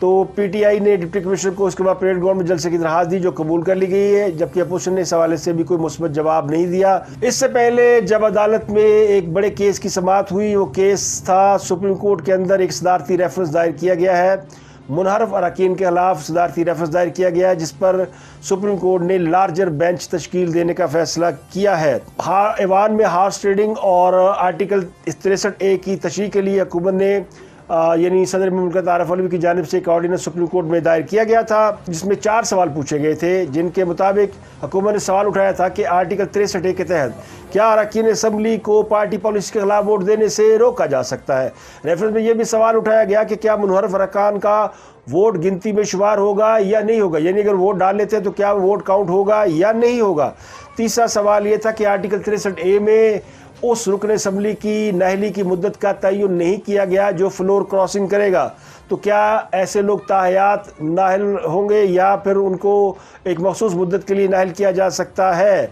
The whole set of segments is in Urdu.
تو پی ٹی آئی نے ڈپٹی کمشنر کو اس کے بعد پریڈ گراؤنڈ میں جلسے کی درخواست دی جو قبول کر لی گئی ہے، جبکہ اپوزیشن نے اس حوالے سے بھی کوئی مثبت جواب نہیں دیا۔ اس سے پہلے جب عدالت میں ایک بڑے کیس کی سماعت ہوئی، وہ کیس تھا سپریم کورٹ کے اندر ایک صدارتی ریفرنس دائر کیا گیا ہے، منحرف اراکین کے خلاف صدارتی ریفرنس دائر کیا گیا ہے، جس پر سپریم کورٹ نے لارجر بینچ تشکیل دینے کا فیصلہ کیا ہے۔ ایوان میں ہارس ٹریڈنگ اور آرٹیکل 63A کی تشریح کے لیے حکومت نے یعنی صدر مملکت عارف علوی کی جانب سے ایک آرڈیننس سپریم کورٹ میں دائر کیا گیا تھا، جس میں 4 سوال پوچھے گئے تھے، جن کے مطابق حکومت نے سوال اٹھایا تھا کہ آرٹیکل 63A کے تحت کیا اراکین اسمبلی کو پارٹی پالیسی کے خلاف ووٹ دینے سے روکا جا سکتا ہے۔ ریفرنس میں یہ بھی سوال اٹھایا گیا کہ کیا منحرف ارکان کا ووٹ گنتی میں شمار ہوگا یا نہیں ہوگا، یعنی اگر ووٹ ڈال لیتے ہیں تو کیا ووٹ کاؤنٹ ہوگا یا نہیں ہوگا۔ تیسرا سوال یہ تھا کہ آرٹیکل 63A میں اس رکن اسمبلی کی نااہلی کی مدت کا تعین نہیں کیا گیا جو فلور کراسنگ کرے گا، تو کیا ایسے لوگ تاحیات نااہل ہوں گے یا پھر ان کو ایک مخصوص مدت کے لیے نااہل کیا جا سکتا ہے۔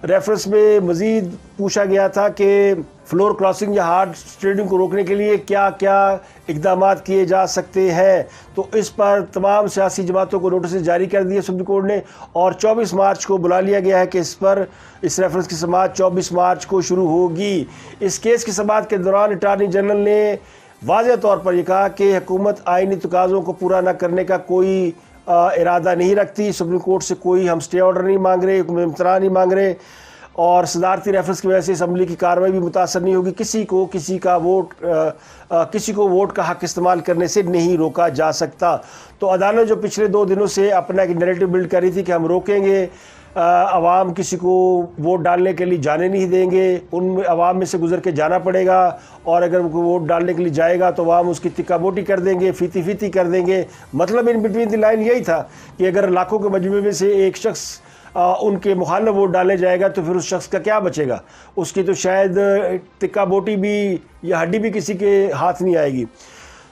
ریفرنس میں مزید پوچھا گیا تھا کہ فلور کراسنگ یا ہارڈ ٹریڈنگ کو روکنے کے لیے کیا کیا اقدامات کیے جا سکتے ہیں، تو اس پر تمام سیاسی جماعتوں کو نوٹسز جاری کر دیے سپریم کورٹ نے، اور 24 مارچ کو بلا لیا گیا ہے کہ اس ریفرنس کی سماعت 24 مارچ کو شروع ہوگی۔ اس کیس کی سماعت کے دوران اٹارنی جنرل نے واضح طور پر یہ کہا کہ حکومت آئینی تقاضوں کو پورا نہ کرنے کا کوئی ارادہ نہیں رکھتی، سپریم کورٹ سے کوئی ہم اسٹے آرڈر نہیں مانگ رہے، حکم امتناع نہیں مانگ رہے، اور صدارتی ریفرنس کی وجہ سے اسمبلی کی کارروائی بھی متاثر نہیں ہوگی، کسی کو ووٹ کا حق استعمال کرنے سے نہیں روکا جا سکتا۔ تو عدالت جو پچھلے 2 دنوں سے اپنا ایک نیریٹو بلڈ کر رہی تھی کہ ہم روکیں گے، عوام کسی کو ووٹ ڈالنے کے لیے جانے نہیں دیں گے، ان عوام میں سے گزر کے جانا پڑے گا، اور اگر وہ ووٹ ڈالنے کے لیے جائے گا تو عوام اس کی تکہ بوٹی کر دیں گے، فیتی فیتی کر دیں گے۔ مطلب ان بٹوین دی لائن یہی تھا کہ اگر لاکھوں کے مجموعے میں سے ایک شخص ان کے مخالف ووٹ ڈالنے جائے گا تو پھر اس شخص کا کیا بچے گا، اس کی تو شاید تکہ بوٹی بھی یا ہڈی بھی کسی کے ہاتھ نہیں آئے گی،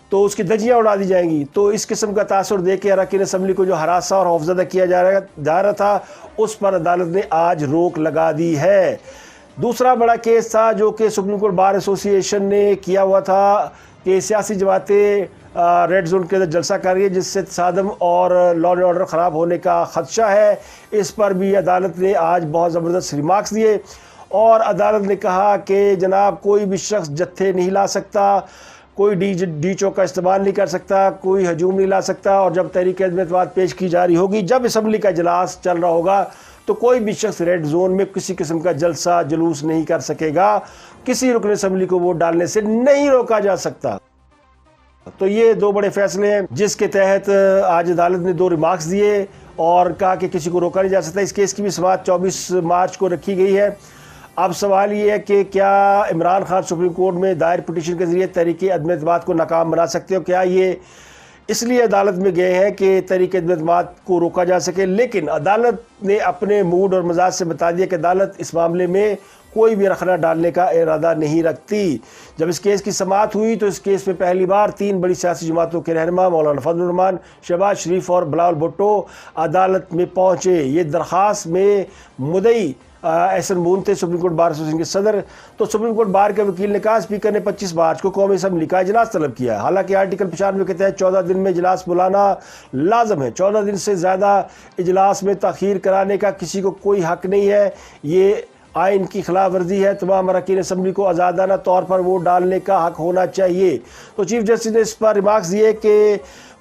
تو اس کی دھجیاں اڑا دی جائیں گی۔ تو اس قسم کا تاثر دیکھ کے اراکین اسمبلی کو جو ہراساں اور خوفزدہ کیا جا رہا تھا، اس پر عدالت نے آج روک لگا دی ہے۔ دوسرا بڑا کیس تھا جو کہ سپریم کورٹ بار ایسوسی ایشن نے کیا ہوا تھا کہ سیاسی جماعتیں ریڈ زون کے اندر جلسہ کر رہی ہے، جس سے تصادم اور لا اینڈ آرڈر خراب ہونے کا خدشہ ہے۔ اس پر بھی عدالت نے آج بہت زبردست ریمارکس دیے، اور عدالت نے کہا کہ جناب کوئی بھی شخص جتھے نہیں لا سکتا، کوئی ڈی چوک کا استعمال نہیں کر سکتا، کوئی ہجوم نہیں لا سکتا، اور جب تحریک عدم اعتماد پیش کی جا رہی ہوگی، جب اسمبلی کا اجلاس چل رہا ہوگا، تو کوئی بھی شخص ریڈ زون میں کسی قسم کا جلسہ جلوس نہیں کر سکے گا، کسی رکن اسمبلی کو ووٹ ڈالنے سے نہیں روکا جا سکتا۔ تو یہ 2 بڑے فیصلے ہیں جس کے تحت آج عدالت نے 2 ریمارکس دیے اور کہا کہ کسی کو روکا نہیں جا سکتا۔ اس کیس کی بھی سماعت 24 مارچ کو رکھی گئی ہے۔ اب سوال یہ ہے کہ کیا عمران خان سپریم کورٹ میں دائر پٹیشن کے ذریعے تحریک عدم اعتماد کو ناکام بنا سکتے ہو؟ کیا یہ اس لیے عدالت میں گئے ہیں کہ تحریک عدم اعتماد کو روکا جا سکے؟ لیکن عدالت نے اپنے موڈ اور مزاج سے بتا دیا کہ عدالت اس معاملے میں کوئی بھی رخنہ ڈالنے کا ارادہ نہیں رکھتی۔ جب اس کیس کی سماعت ہوئی تو اس کیس میں پہلی بار 3 بڑی سیاسی جماعتوں کے رہنما مولانا فضل الرحمان، شہباز شریف اور بلاول بھٹو عدالت میں پہنچے۔ یہ درخواست میں مدعی احسن مون تھے، سپریم کورٹ بار ایسوسی ایشن کے صدر۔ تو سپریم کورٹ بار کے وکیل نے کہا اسپیکر نے 25 مارچ کو قومی اسمبلی کا اجلاس طلب کیا ہے، حالانکہ آرٹیکل 95 کے تحت 14 دن میں اجلاس بلانا لازم ہے۔ 14 دن سے زیادہ اجلاس میں تاخیر کرانے کا کسی کو کوئی حق نہیں ہے، یہ آئین کی خلاف ورزی ہے۔ تمام اراکین اسمبلی کو آزادانہ طور پر ووٹ ڈالنے کا حق ہونا چاہیے۔ تو چیف جسٹس نے اس پر ریمارکس دیے کہ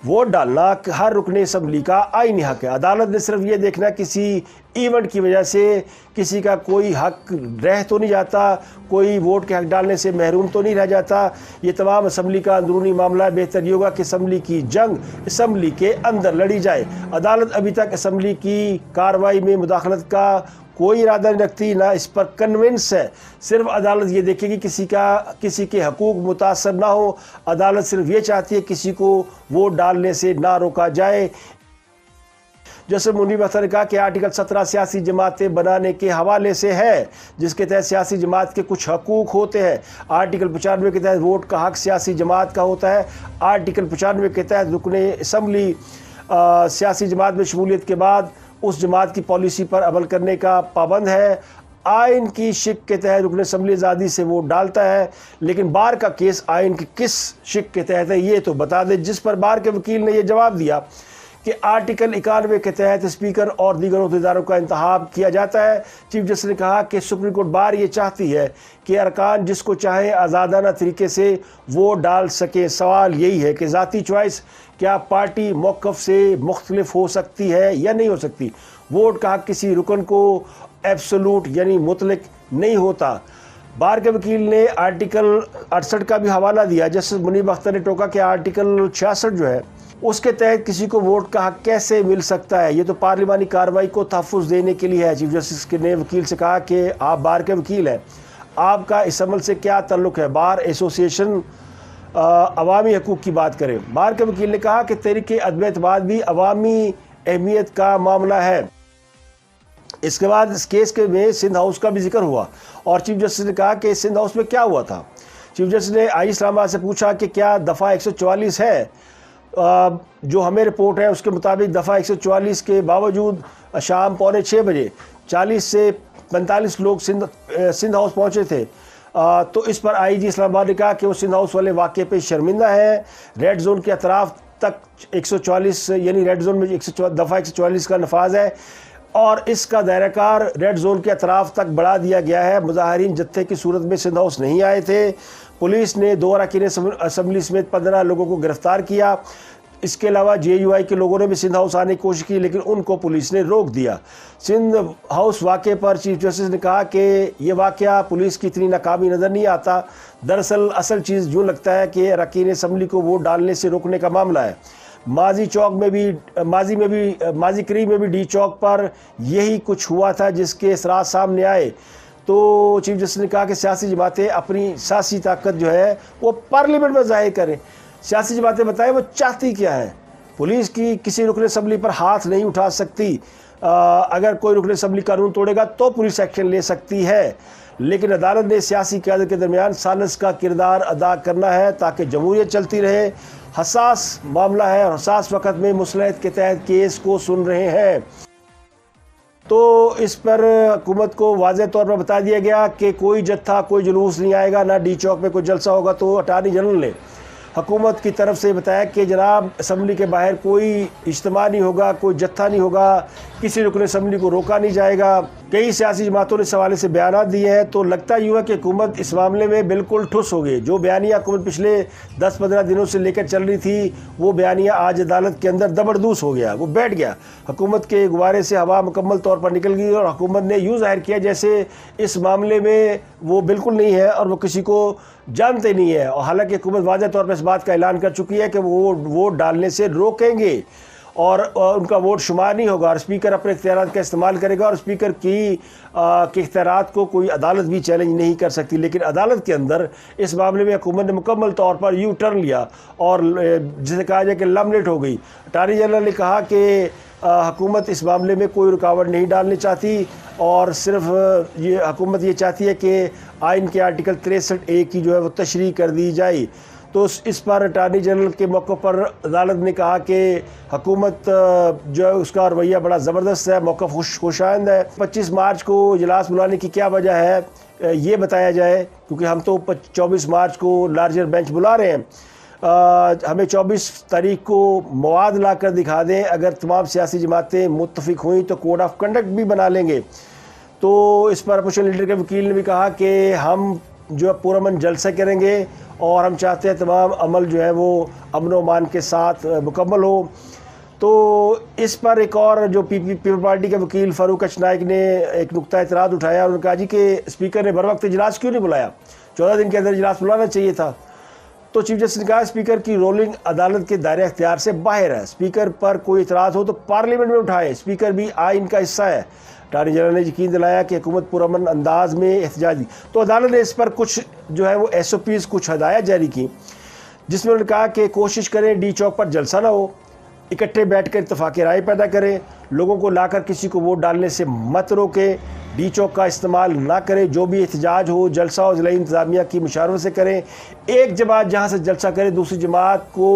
ووٹ ڈالنا ہر رکن اسمبلی کا آئینی حق ہے۔ عدالت نے صرف یہ دیکھنا کسی ایونٹ کی وجہ سے کسی کا کوئی حق رہ تو نہیں جاتا، کوئی ووٹ کے حق ڈالنے سے محروم تو نہیں رہ جاتا۔ یہ تمام اسمبلی کا اندرونی معاملہ ہے، بہتر یہ ہوگا کہ اسمبلی کی جنگ اسمبلی کے اندر لڑی جائے۔ عدالت ابھی تک اسمبلی کی کارروائی میں مداخلت کا کوئی ارادہ نہیں رکھتی، نہ اس پر کنونس ہے۔ صرف عدالت یہ دیکھے گی کسی کے حقوق متاثر نہ ہو۔ عدالت صرف یہ چاہتی ہے کسی کو ووٹ ڈالنے سے نہ روکا جائے۔ جیسے منیب اختر نے کہا کہ آرٹیکل 17 سیاسی جماعتیں بنانے کے حوالے سے ہے، جس کے تحت سیاسی جماعت کے کچھ حقوق ہوتے ہیں۔ آرٹیکل 95 کے تحت ووٹ کا حق سیاسی جماعت کا ہوتا ہے۔ آرٹیکل 95 کے تحت رکن اسمبلی سیاسی جماعت میں شمولیت کے بعد اس جماعت کی پالیسی پر عمل کرنے کا پابند ہے۔ آئین کی شق کے تحت رکن اسمبلی آزادی سے ووٹ ڈالتا ہے، لیکن بار کا کیس آئین کی کس شق کے تحت ہے یہ تو بتا دے، جس پر بار کے وکیل نے یہ جواب دیا کہ آرٹیکل 91 کے تحت اسپیکر اور دیگر عہدیداروں کا انتخاب کیا جاتا ہے۔ چیف جسٹس نے کہا کہ سپریم کورٹ بار یہ چاہتی ہے کہ ارکان جس کو چاہے آزادانہ طریقے سے ووٹ ڈال سکیں۔ سوال یہی ہے کہ ذاتی چوائس کیا پارٹی موقف سے مختلف ہو سکتی ہے یا نہیں ہو سکتی؟ ووٹ کا حق کسی رکن کو ایبسولوٹ یعنی مطلق نہیں ہوتا۔ بار کے وکیل نے آرٹیکل 68 کا بھی حوالہ دیا۔ جسٹس منیب اختر نے ٹوکا کہ آرٹیکل 66 جو ہے اس کے تحت کسی کو ووٹ کا حق کیسے مل سکتا ہے، یہ تو پارلیمانی کارروائی کو تحفظ دینے کے لیے ہے۔ چیف جسٹس نے وکیل سے کہا کہ آپ بار کے وکیل ہیں، آپ کا اس عمل سے کیا تعلق ہے؟ بار ایسوسی ایشن عوامی حقوق کی بات کرے۔ بار کے وکیل نے کہا کہ تحریک عدم اعتماد بھی عوامی اہمیت کا معاملہ ہے۔ اس کے بعد اس کیس کے میں سندھ ہاؤس کا بھی ذکر ہوا اور چیف جسٹس نے کہا کہ سندھ ہاؤس میں کیا ہوا تھا۔ چیف جسٹس نے آئی اسلام آباد سے پوچھا کہ کیا دفعہ 144 ہے، جو ہمیں رپورٹ ہے اس کے مطابق دفعہ 144 کے باوجود شام 5:45 40 سے 45 لوگ سندھ ہاؤس پہنچے تھے۔ تو اس پر آئی جی اسلام آباد نے کہا کہ وہ سندھ ہاؤس والے واقعے پہ شرمندہ ہیں۔ ریڈ زون کے اطراف تک 144 یعنی ریڈ زون میں دفعہ 144 کا نفاذ ہے اور اس کا دائرہ کار ریڈ زون کے اطراف تک بڑھا دیا گیا ہے۔ مظاہرین جتھے کی صورت میں سندھ ہاؤس نہیں آئے تھے۔ پولیس نے 2 اراکین اسمبلی سمیت 15 لوگوں کو گرفتار کیا۔ اس کے علاوہ جے یو آئی کے لوگوں نے بھی سندھ ہاؤس آنے کی کوشش کی لیکن ان کو پولیس نے روک دیا۔ سندھ ہاؤس واقعے پر چیف جسٹس نے کہا کہ یہ واقعہ پولیس کی اتنی ناکامی نظر نہیں آتا۔ دراصل اصل چیز یوں لگتا ہے کہ اراکین اسمبلی کو ووٹ ڈالنے سے روکنے کا معاملہ ہے۔ ماضی قریب میں بھی ڈی چوک پر یہی کچھ ہوا تھا جس کے اثرات سامنے آئے۔ تو چیف جسٹس نے کہا کہ سیاسی جماعتیں اپنی سیاسی طاقت جو ہے وہ پارلیمنٹ میں ظاہر کریں۔ سیاسی جماعتیں بتائیں وہ چاہتی کیا ہیں۔ پولیس کی کسی رکن اسمبلی پر ہاتھ نہیں اٹھا سکتی۔ اگر کوئی رکن اسمبلی قانون توڑے گا تو پولیس ایکشن لے سکتی ہے، لیکن عدالت نے سیاسی قیادت کے درمیان سالس کا کردار ادا کرنا ہے تاکہ جمہوریت چلتی رہے۔ حساس معاملہ ہے اور حساس وقت میں مصلحت کے تحت کیس کو سن رہے ہیں۔ تو اس پر حکومت کو واضح طور پر بتا دیا گیا کہ کوئی جتھا کوئی جلوس نہیں آئے گا، نہ ڈی چوک میں کوئی جلسہ ہوگا۔ تو اٹارنی جنرل نے حکومت کی طرف سے بتایا کہ جناب اسمبلی کے باہر کوئی اجتماع نہیں ہوگا، کوئی جتھا نہیں ہوگا، کسی رکن اسمبلی کو روکا نہیں جائے گا۔ کئی سیاسی جماعتوں نے اس حوالے سے بیانات دیے ہیں، تو لگتا یوں ہے کہ حکومت اس معاملے میں بالکل ٹھوس ہو گئی۔ جو بیانیہ حکومت پچھلے 10-15 دنوں سے لے کر چل رہی تھی وہ بیانیہ آج عدالت کے اندر دبردوس ہو گیا، وہ بیٹھ گیا۔ حکومت کے غبارے سے ہوا مکمل طور پر نکل گئی اور حکومت نے یوں ظاہر کیا جیسے اس معاملے میں وہ بالکل نہیں ہے اور وہ کسی کو جانتے نہیں ہے، اور حالانکہ حکومت واضح طور پر اس بات کا اعلان کر چکی ہے کہ وہ ووٹ ڈالنے سے روکیں گے اور ان کا ووٹ شمار نہیں ہوگا اور اسپیکر اپنے اختیارات کا استعمال کرے گا اور اسپیکر کے اختیارات کو کوئی عدالت بھی چیلنج نہیں کر سکتی۔ لیکن عدالت کے اندر اس معاملے میں حکومت نے مکمل طور پر یو ٹرن لیا اور جسے کہا جائے کہ لمنیٹ ہو گئی۔ اٹارنی جنرل نے کہا کہ حکومت اس معاملے میں کوئی رکاوٹ نہیں ڈالنی چاہتی اور صرف یہ حکومت یہ چاہتی ہے کہ آئین کے آرٹیکل 63A کی جو ہے وہ تشریح کر دی جائے۔ تو اس پر اٹارنی جنرل کے موقع پر عدالت نے کہا کہ حکومت جو ہے اس کا رویہ بڑا زبردست ہے، موقف خوشائند ہے۔ 25 مارچ کو اجلاس بلانے کی کیا وجہ ہے یہ بتایا جائے، کیونکہ ہم تو 24 مارچ کو لارجر بینچ بلا رہے ہیں۔ ہمیں 24 تاریخ کو مواد لا کر دکھا دیں، اگر تمام سیاسی جماعتیں متفق ہوئیں تو کوڈ آف کنڈکٹ بھی بنا لیں گے۔ تو اس پر اپوزیشن لیڈر کے وکیل نے بھی کہا کہ ہم جو ہے پرامن جلسہ کریں گے اور ہم چاہتے ہیں تمام عمل جو ہے وہ امن و امان کے ساتھ مکمل ہو۔ تو اس پر ایک اور جو پیپل پارٹی کے وکیل فاروق اچ نائک نے ایک نقطہ اعتراض اٹھایا، انہوں نے کہا جی کہ اسپیکر نے بر وقت اجلاس کیوں نہیں بلایا، 14 دن کے اندر اجلاس بلانا چاہیے تھا۔ تو چیف جسٹس نے کہا اسپیکر کی رولنگ عدالت کے دائرہ اختیار سے باہر ہے، اسپیکر پر کوئی اعتراض ہو تو پارلیمنٹ میں اٹھائے، اسپیکر بھی آئین کا حصہ ہے۔ اٹارنی جنرل نے یقین دلایا کہ حکومت پرامن انداز میں احتجاج دی۔ تو عدالت نے اس پر کچھ جو ہے وہ SOPs کچھ ہدایات جاری کی، جس میں انہوں نے کہا کہ کوشش کریں ڈی چوک پر جلسہ نہ ہو، اکٹھے بیٹھ کر اتفاق رائے پیدا کریں، لوگوں کو لا کر کسی کو ووٹ ڈالنے سے مت روکیں، ڈی چوک کا استعمال نہ کریں، جو بھی احتجاج ہو جلسہ ہو ضلعی انتظامیہ کی مشاورت سے کریں، ایک جماعت جہاں سے جلسہ کرے دوسری جماعت کو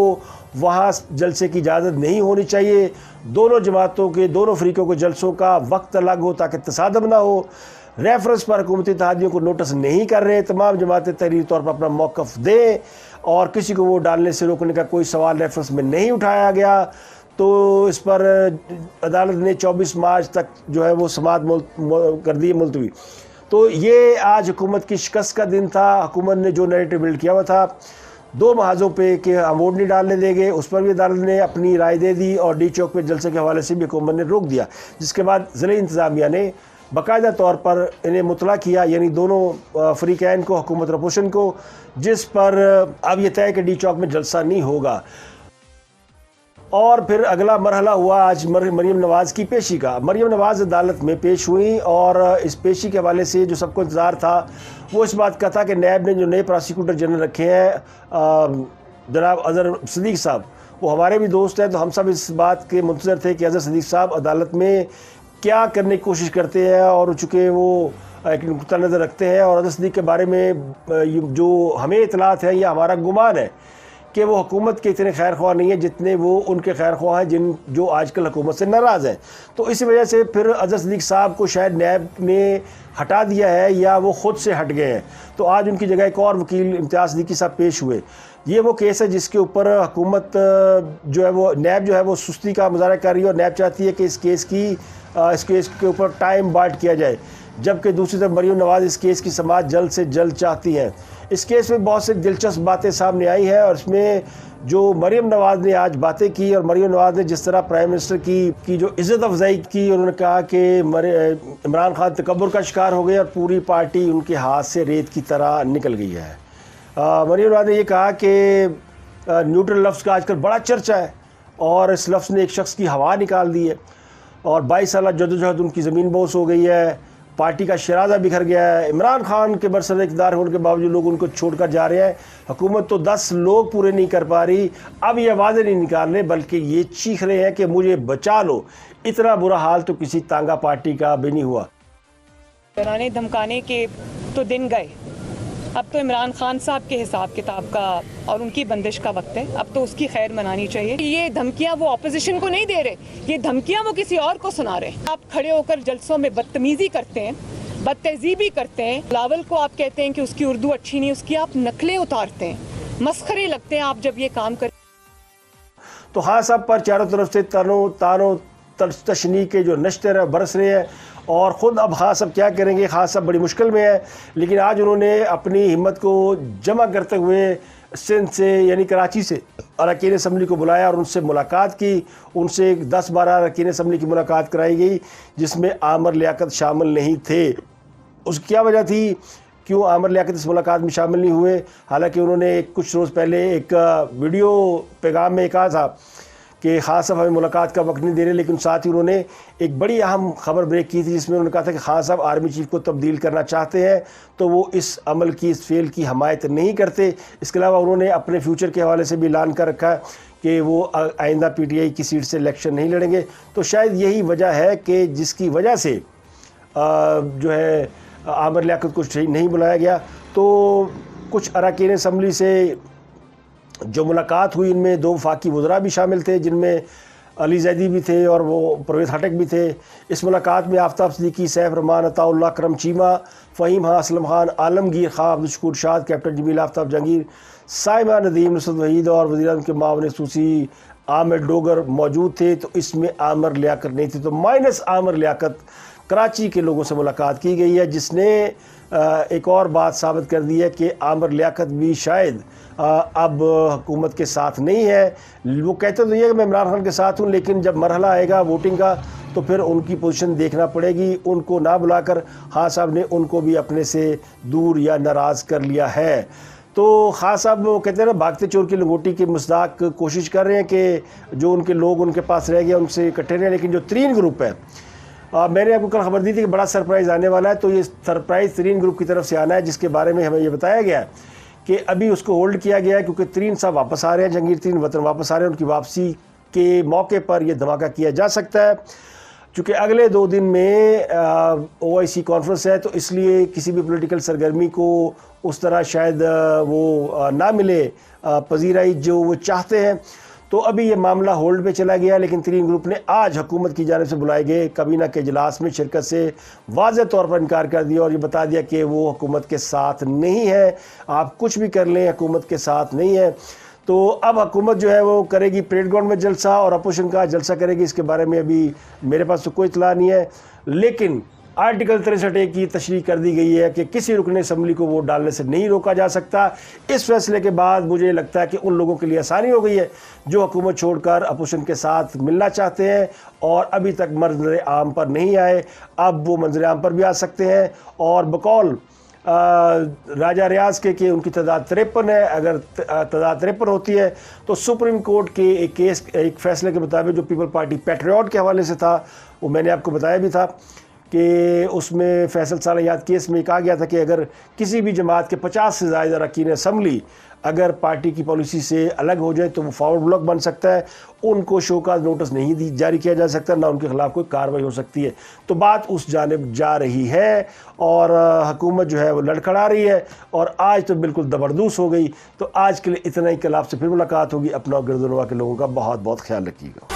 وہاں جلسے کی اجازت نہیں ہونی چاہیے، دونوں جماعتوں کے دونوں فریقوں کے جلسوں کا وقت الگ ہو تاکہ تصادم نہ ہو، ریفرنس پر حکومتی اتحادیوں کو نوٹس نہیں کر رہے. تمام جماعتیں تحریری طور پر اپنا موقف دیں اور کسی کو ووٹ ڈالنے سے روکنے کا کوئی سوال ریفرنس میں نہیں اٹھایا گیا. تو اس پر عدالت نے 24 مارچ تک جو ہے وہ سماعت کر دی ملتوی. تو یہ آج حکومت کی شکست کا دن تھا. حکومت نے جو نیریٹو بلڈ کیا ہوا تھا 2 محاذوں پہ کہ ہم ووٹ نہیں ڈالنے دیں گے، اس پر بھی عدالت نے اپنی رائے دے دی اور ڈی چوک پہ جلسے کے حوالے سے بھی حکومت نے روک دیا، جس کے بعد ضلعی انتظامیہ نے باقاعدہ طور پر انہیں مطلع کیا، یعنی دونوں فریقین کو، حکومت اور اپوزیشن کو، جس پر اب یہ طے کہ ڈی چوک میں جلسہ نہیں ہوگا. اور پھر اگلا مرحلہ ہوا آج مریم نواز کی پیشی کا. مریم نواز عدالت میں پیش ہوئیں اور اس پیشی کے حوالے سے جو سب کو انتظار تھا وہ اس بات کا تھا کہ نیب نے جو نئے پراسیکیوٹر جنرل رکھے ہیں جناب اظہر صدیق صاحب، وہ ہمارے بھی دوست ہیں، تو ہم سب اس بات کے منتظر تھے کہ اظہر صدیق صاحب عدالت میں کیا کرنے کی کوشش کرتے ہیں، اور چونکہ وہ ایک نقطہ نظر رکھتے ہیں اور اظہر صدیق کے بارے میں جو ہمیں اطلاعات ہیں یا ہمارا گمان ہے کہ وہ حکومت کے اتنے خیر خواہ نہیں ہیں جتنے وہ ان کے خیر خواہ ہیں جو آج کل حکومت سے ناراض ہیں. تو اسی وجہ سے پھر اظہر صدیق صاحب کو شاید نیب نے ہٹا دیا ہے یا وہ خود سے ہٹ گئے ہیں. تو آج ان کی جگہ ایک اور وکیل امتیاز صدیقی صاحب پیش ہوئے. یہ وہ کیس ہے جس کے اوپر حکومت جو ہے وہ نیب جو ہے وہ سستی کا مظاہرہ کر رہی ہے، اور نیب چاہتی ہے کہ اس کیس کے اوپر ٹائم بائٹ کیا جائے، جبکہ دوسری طرف مریم نواز اس کیس کی سماعت جلد سے جلد چاہتی ہیں. اس کیس میں بہت سے دلچسپ باتیں سامنے آئی ہیں، اور اس میں جو مریم نواز نے آج باتیں کی، اور مریم نواز نے جس طرح پرائم منسٹر کی جو عزت افزائی کی، انہوں نے کہا کہ عمران خان تکبر کا شکار ہو گئے اور پوری پارٹی ان کے ہاتھ سے ریت کی طرح نکل گئی ہے. مریم نواز نے یہ کہا کہ نیوٹرل لفظ کا آج کل بڑا چرچہ ہے، اور اس لفظ نے ایک شخص کی ہوا نکال دی ہے، اور 22 سالہ جدوجہد ان کی زمین بوس ہو گئی ہے، پارٹی کا شرازہ بکھر گیا ہے. عمران خان کے برسر اقتدار ہونے کے باوجود لوگ ان کو چھوڑ کر جا رہے ہیں. حکومت تو 10 لوگ پورے نہیں کر پا رہی. اب یہ آوازیں نہیں نکال رہے بلکہ یہ چیخ رہے ہیں کہ مجھے بچا لو. اتنا برا حال تو کسی تانگا پارٹی کا بھی نہیں ہوا. ڈرانے دھمکانے کے تو دن گئے، اب تو عمران خان صاحب کے حساب کتاب کا اور ان کی بندش کا وقت ہے. اب تو اس کی خیر منانی چاہیے. یہ دھمکیاں وہ اپوزیشن کو نہیں دے رہے، یہ دھمکیاں وہ کسی اور کو سنا رہے ہیں. آپ کھڑے ہو کر جلسوں میں بدتمیزی کرتے ہیں، بد تہذیبی کرتے ہیں. بلاول کو آپ کہتے ہیں کہ اس کی اردو اچھی نہیں، اس کی آپ نقلیں اتارتے ہیں. مسخرے لگتے ہیں آپ جب یہ کام کرتے. تو خان صاحب پر چاروں طرف سے تانوں تشنی کے جو نشتے برس رہے ہیں، اور خود اب خان صاحب کیا کریں گے. خان صاحب بڑی مشکل میں ہے، لیکن آج انہوں نے اپنی ہمت کو جمع کرتے ہوئے سندھ سے یعنی کراچی سے اراکین اسمبلی کو بلایا اور ان سے ملاقات کی. ان سے 10-12 اراکین اسمبلی کی ملاقات کرائی گئی، جس میں عامر لیاقت شامل نہیں تھے. اس کی کیا وجہ تھی، کیوں عامر لیاقت اس ملاقات میں شامل نہیں ہوئے؟ حالانکہ انہوں نے کچھ روز پہلے ایک ویڈیو پیغام میں کہا تھا کہ خان صاحب ہمیں ملاقات کا وقت نہیں دے رہے، لیکن ساتھ ہی انہوں نے ایک بڑی اہم خبر بریک کی تھی جس میں انہوں نے کہا تھا کہ خان صاحب آرمی چیف کو تبدیل کرنا چاہتے ہیں، تو وہ اس عمل کی، اس فعل کی حمایت نہیں کرتے. اس کے علاوہ انہوں نے اپنے فیوچر کے حوالے سے بھی اعلان کر رکھا ہے کہ وہ آئندہ پی ٹی آئی کی سیٹ سے الیکشن نہیں لڑیں گے. تو شاید یہی وجہ ہے کہ جس کی وجہ سے جو ہے عامر لیاقت کو نہیں بلایا گیا. تو کچھ اراکین اسمبلی سے جو ملاقات ہوئی ان میں 2 وفاقی وزراء بھی شامل تھے، جن میں علی زیدی بھی تھے اور وہ پرویز خٹک بھی تھے. اس ملاقات میں آفتاب صدیقی، سیف رحمان، عطا اللہ کرم چیمہ، فہیم خان، اسلم خان، عالمگیر خان، عبدالشکور شاد، کیپٹن جمیل آفتاب جہانگیر، سائمہ ندیم، نصرت وحید اور وزیر اعظم کے معاون خصوصی عامر ڈوگر موجود تھے. تو اس میں عامر لیاقت نہیں تھی. تو مائنس عامر لیاقت کراچی کے لوگوں سے ملاقات کی گئی ہے، جس نے ایک اور بات ثابت کر دی ہے کہ عامر لیاقت بھی شاید اب حکومت کے ساتھ نہیں ہے. وہ کہتے تو یہ کہ میں عمران خان کے ساتھ ہوں، لیکن جب مرحلہ آئے گا ووٹنگ کا تو پھر ان کی پوزیشن دیکھنا پڑے گی. ان کو نہ بلا کر خان صاحب نے ان کو بھی اپنے سے دور یا ناراض کر لیا ہے. تو خان صاحب وہ کہتے ہیں نا، بھاگتے چور کی لنگوٹی کی مصداق کوشش کر رہے ہیں کہ جو ان کے لوگ ان کے پاس رہ گئے ان سے اکٹھے رہیں. لیکن جو 3 گروپ ہے، میں نے آپ کو کل خبر دی تھی کہ بڑا سرپرائز آنے والا ہے. تو یہ سرپرائز 3 گروپ کی طرف سے آنا ہے، جس کے بارے میں ہمیں یہ بتایا گیا ہے کہ ابھی اس کو ہولڈ کیا گیا ہے کیونکہ 3 صاحب واپس آ رہے ہیں، جہانگیر 3 وطن واپس آ رہے ہیں. ان کی واپسی کے موقع پر یہ دھماکہ کیا جا سکتا ہے. چونکہ اگلے 2 دن میں OIC کانفرنس ہے، تو اس لیے کسی بھی پولیٹیکل سرگرمی کو اس طرح شاید وہ نہ ملے پذیرائی جو وہ چاہتے ہیں. تو ابھی یہ معاملہ ہولڈ پہ چلا گیا، لیکن ترین گروپ نے آج حکومت کی جانب سے بلائے گئے کابینہ کے اجلاس میں شرکت سے واضح طور پر انکار کر دیا اور یہ بتا دیا کہ وہ حکومت کے ساتھ نہیں ہے، آپ کچھ بھی کر لیں حکومت کے ساتھ نہیں ہے۔ تو اب حکومت جو ہے وہ کرے گی پریڈ گراؤنڈ میں جلسہ اور اپوزیشن کا جلسہ کرے گی، اس کے بارے میں ابھی میرے پاس تو کوئی اطلاع نہیں ہے، لیکن آرٹیکل 63A کی تشریح کر دی گئی ہے کہ کسی رکن اسمبلی کو ووٹ ڈالنے سے نہیں روکا جا سکتا۔ اس فیصلے کے بعد مجھے لگتا ہے کہ ان لوگوں کے لیے آسانی ہو گئی ہے جو حکومت چھوڑ کر اپوزیشن کے ساتھ ملنا چاہتے ہیں اور ابھی تک منظر عام پر نہیں آئے، اب وہ منظر عام پر بھی آ سکتے ہیں۔ اور بقول راجہ ریاض کے کہ ان کی تعداد 53 ہے، اگر تعداد 53 ہوتی ہے تو سپریم کورٹ کے ایک فیصلے کے مطابق جو پیپل پارٹی پیٹریوٹ کے حوالے سے تھا، وہ میں نے آپ کو بتایا بھی تھا کہ اس میں فیصل صالحیات کیس میں کہا گیا تھا کہ اگر کسی بھی جماعت کے 50 سے زائد اراکین اسمبلی اگر پارٹی کی پالیسی سے الگ ہو جائے تو وہ فارورڈ بلاک بن سکتا ہے، ان کو شوکاز نوٹس نہیں جاری کیا جا سکتا، نہ ان کے خلاف کوئی کارروائی ہو سکتی ہے۔ تو بات اس جانب جا رہی ہے اور حکومت جو ہے وہ لڑکھڑا رہی ہے اور آج تو بالکل زبردست ہو گئی۔ تو آج کے لیے اتنا ہی، کل آپ سے پھر ملاقات ہوگی۔ اپنا گردنوا کے لوگوں کا بہت بہت خیال رکھیے گا۔